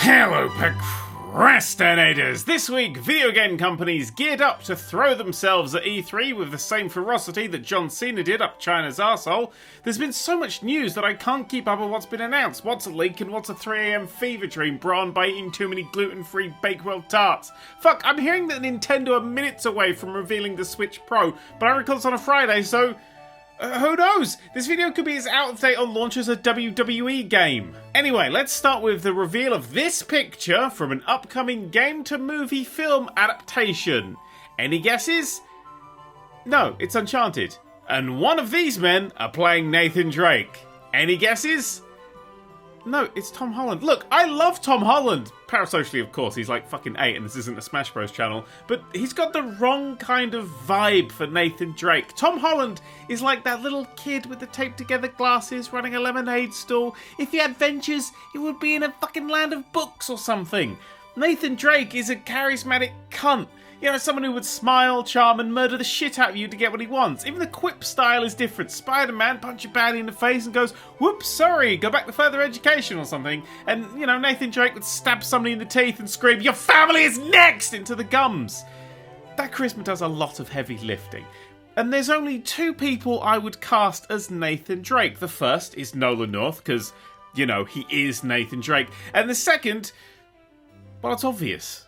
Hello, procrastinators! This week, video game companies geared up to throw themselves at E3 with the same ferocity that John Cena did up China's arsehole. There's been so much news that I can't keep up with what's been announced. What's a leak and what's a 3am fever dream brought on by eating too many gluten-free Bakewell tarts? Fuck, I'm hearing that Nintendo are minutes away from revealing the Switch Pro, but I record this on a Friday, so... who knows? This video could be as out of date on launch as a WWE game. Anyway, let's start with the reveal of this picture from an upcoming game-to-movie film adaptation. Any guesses? No, it's Uncharted. And one of these men are playing Nathan Drake. Any guesses? No, it's Tom Holland. Look, I love Tom Holland. Parasocially, of course, he's like fucking 8 and this isn't a Smash Bros channel. But he's got the wrong kind of vibe for Nathan Drake. Tom Holland is like that little kid with the taped together glasses running a lemonade stall. If he had ventures, he would be in a fucking land of books or something. Nathan Drake is a charismatic cunt. You know, someone who would smile, charm, and murder the shit out of you to get what he wants. Even the quip style is different. Spider-Man punches a baddie in the face and goes, whoops, sorry, go back to further education or something. And, you know, Nathan Drake would stab somebody in the teeth and scream, your family is next, into the gums. That charisma does a lot of heavy lifting. And there's only two people I would cast as Nathan Drake. The first is Nolan North, because, you know, he is Nathan Drake. And the second, well, it's obvious.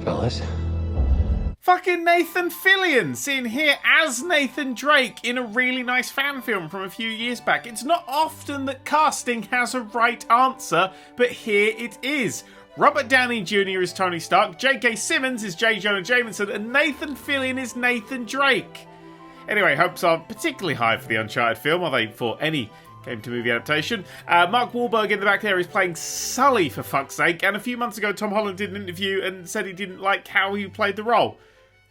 Fellas. Fucking Nathan Fillion, seen here as Nathan Drake in a really nice fan film from a few years back. It's not often that casting has a right answer, but here it is. Robert Downey Jr. is Tony Stark, J.K. Simmons is J. Jonah Jameson, and Nathan Fillion is Nathan Drake. Anyway, hopes aren't particularly high for the Uncharted film, are they, for any game-to-movie adaptation. Mark Wahlberg in the back there is playing Sully, for fuck's sake, and a few months ago Tom Holland did an interview and said he didn't like how he played the role.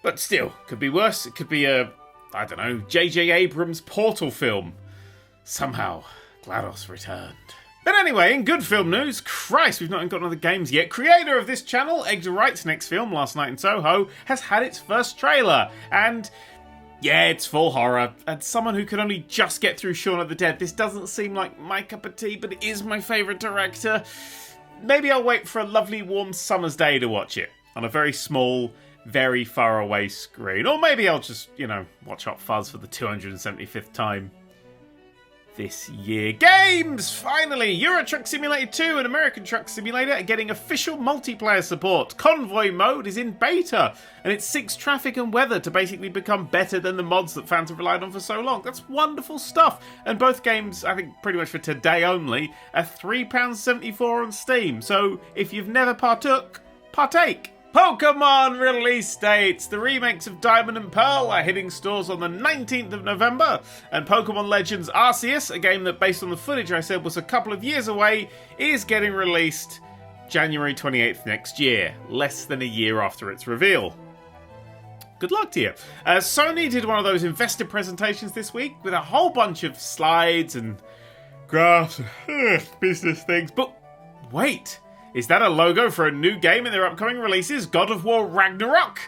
But still, could be worse. It could be a, I don't know, J.J. Abrams' Portal film. Somehow, GLaDOS returned. But anyway, in good film news, Christ, we've not even got another games yet. Creator of this channel, Edgar Wright's next film, Last Night in Soho, has had its first trailer, and... yeah, it's full horror. And someone who could only just get through Shaun of the Dead, this doesn't seem like my cup of tea, but it is my favourite director. Maybe I'll wait for a lovely warm summer's day to watch it on a very small, very far away screen. Or maybe I'll just, you know, watch Hot Fuzz for the 275th time this year. Games! Finally! Euro Truck Simulator 2 and American Truck Simulator are getting official multiplayer support. Convoy mode is in beta, and it syncs traffic and weather to basically become better than the mods that fans have relied on for so long. That's wonderful stuff. And both games, I think pretty much for today only, are £3.74 on Steam. So if you've never partook, partake! Pokemon release dates! The remakes of Diamond and Pearl are hitting stores on the 19th of November, and Pokemon Legends Arceus, a game that based on the footage I said was a couple of years away, is getting released January 28th next year, less than a year after its reveal. Good luck to you. Sony did one of those investor presentations this week with a whole bunch of slides and graphs and business things, but wait! Is that a logo for a new game in their upcoming releases? God of War Ragnarok?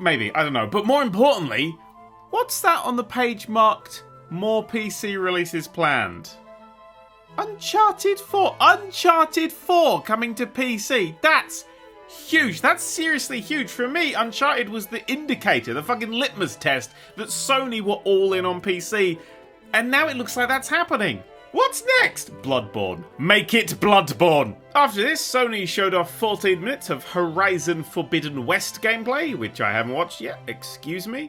Maybe, I don't know. But more importantly, what's that on the page marked more PC releases planned? Uncharted 4. Uncharted 4 coming to PC. That's huge. That's seriously huge. For me, Uncharted was the indicator, the fucking litmus test that Sony were all in on PC. And now it looks like that's happening. What's next? Bloodborne. Make it Bloodborne! After this, Sony showed off 14 minutes of Horizon Forbidden West gameplay, which I haven't watched yet, excuse me.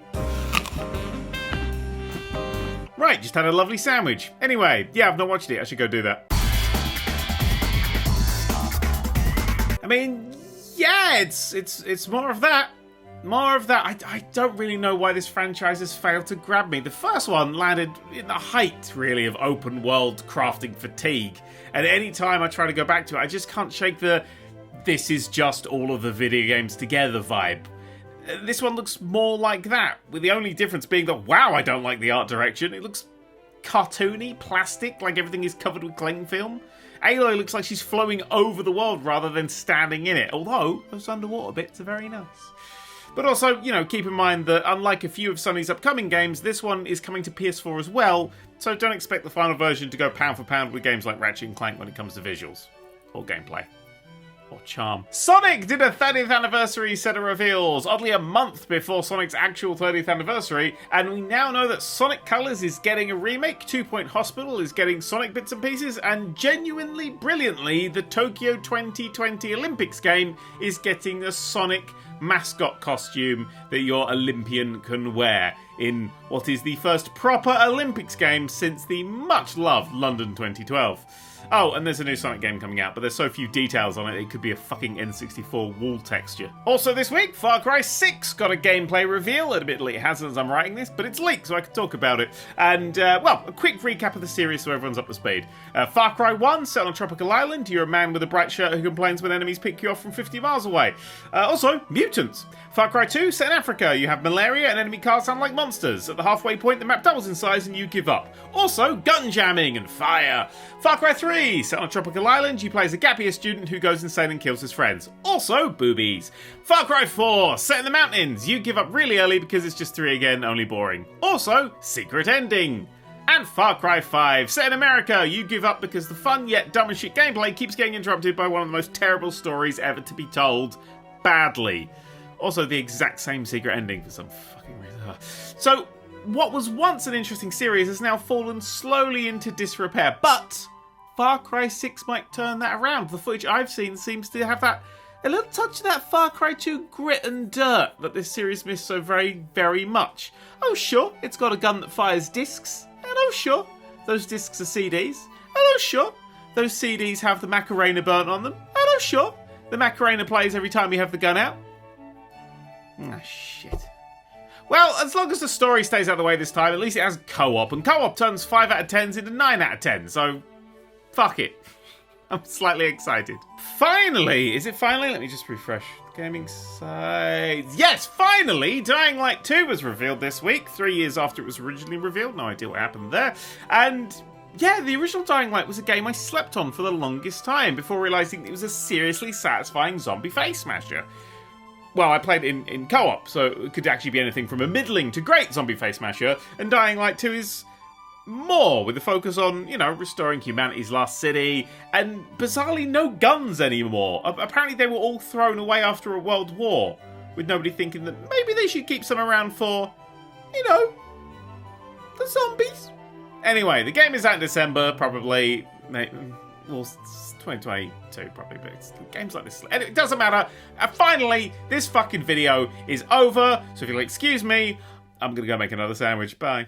Right, just had a lovely sandwich. Anyway, yeah, I've not watched it, I should go do that. I mean, yeah, it's more of that. More of that. I don't really know why this franchise has failed to grab me. The first one landed in the height, really, of open world crafting fatigue. And any time I try to go back to it, I just can't shake the this is just all of the video games together vibe. This one looks more like that, with the only difference being that, wow, I don't like the art direction. It looks cartoony, plastic, like everything is covered with cling film. Aloy looks like she's flowing over the world rather than standing in it, although those underwater bits are very nice. But also, you know, keep in mind that unlike a few of Sony's upcoming games, this one is coming to PS4 as well, so don't expect the final version to go pound for pound with games like Ratchet & Clank when it comes to visuals. Or gameplay. Or charm. Sonic did a 30th anniversary set of reveals, oddly a month before Sonic's actual 30th anniversary, and we now know that Sonic Colors is getting a remake, 2 Point Hospital is getting Sonic bits and pieces, and genuinely brilliantly, the Tokyo 2020 Olympics game is getting a Sonic mascot costume that your Olympian can wear in what is the first proper Olympics game since the much-loved London 2012. Oh, and there's a new Sonic game coming out, but there's so few details on it, it could be a fucking N64 wall texture. Also this week, Far Cry 6 got a gameplay reveal. Admittedly, it hasn't as I'm writing this, but it's leaked, so I can talk about it. And, well, a quick recap of the series so everyone's up to speed. Far Cry 1, set on a tropical island. You're a man with a bright shirt who complains when enemies pick you off from 50 miles away. Also, mutants. Far Cry 2, set in Africa. You have malaria and enemy cars sound like monsters. At the halfway point, the map doubles in size and you give up. Also, gun jamming and fire. Far Cry 3, set on a tropical island. You play as a gap year student who goes insane and kills his friends. Also, boobies. Far Cry 4, set in the mountains. You give up really early because it's just 3 again, only boring. Also, secret ending. And Far Cry 5, set in America. You give up because the fun yet dumb as shit gameplay keeps getting interrupted by one of the most terrible stories ever to be told. Badly. Also, the exact same secret ending for some fucking reason. So, what was once an interesting series has now fallen slowly into disrepair, but Far Cry 6 might turn that around. The footage I've seen seems to have that a little touch of that Far Cry 2 grit and dirt that this series missed so very, very much. Oh, sure, it's got a gun that fires discs, and oh, sure, those discs are CDs, and oh, sure, those CDs have the Macarena burnt on them, and oh, sure, the Macarena plays every time you have the gun out. Ah, shit. Well, as long as the story stays out of the way this time, at least it has co-op, and co-op turns 5 out of 10s into 9 out of 10, so fuck it. I'm slightly excited. Finally! Is it finally? Let me just refresh. Gaming sites. Yes, finally! Dying Light 2 was revealed this week, 3 years after it was originally revealed. No idea what happened there. And yeah, the original Dying Light was a game I slept on for the longest time before realising it was a seriously satisfying zombie face smasher. Well, I played it in co-op, so it could actually be anything from a middling to great zombie face smasher, and Dying Light 2 is more, with a focus on, you know, restoring humanity's lost city, and bizarrely no guns anymore. Apparently they were all thrown away after a world war, with nobody thinking that maybe they should keep some around for, you know, the zombies. Anyway, the game is out in December, probably. Well, 2022 probably, but it's games like this. Anyway, it doesn't matter. Finally, this fucking video is over. So if you'll excuse me, I'm gonna go make another sandwich. Bye.